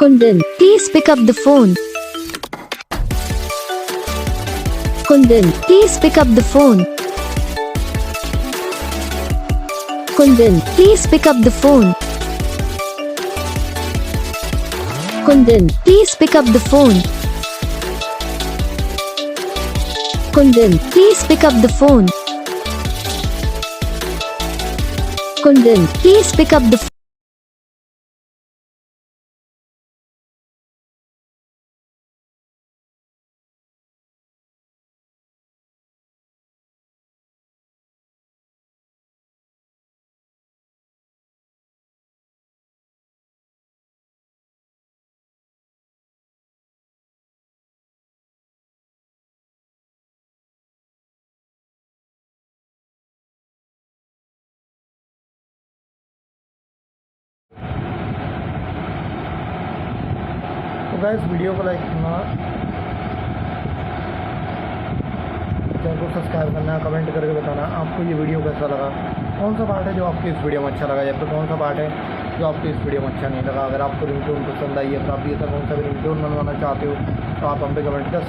Kundan, please pick up the phone. Kundan, please pick up the phone. Kundan, please pick up the phone. Kundan, please pick up the phone. Kundan, please pick up the phone. Kundan, please pick up the phone. तो guys video को like करना, channel को subscribe करना, comment करके बताना आपको ये video कैसा लगा, कौन सा पार्ट है जो आपको इस वीडियो में अच्छा लगा या फिर कौन सा पार्ट है जो आपको इस वीडियो में अच्छा नहीं लगा। अगर आपको रिंगटोन पसंद आई है तो आप भी ऐसा कौन सा भी रिंगटोन बनवाना चाहते हो तो आप हम पे कमेंट कर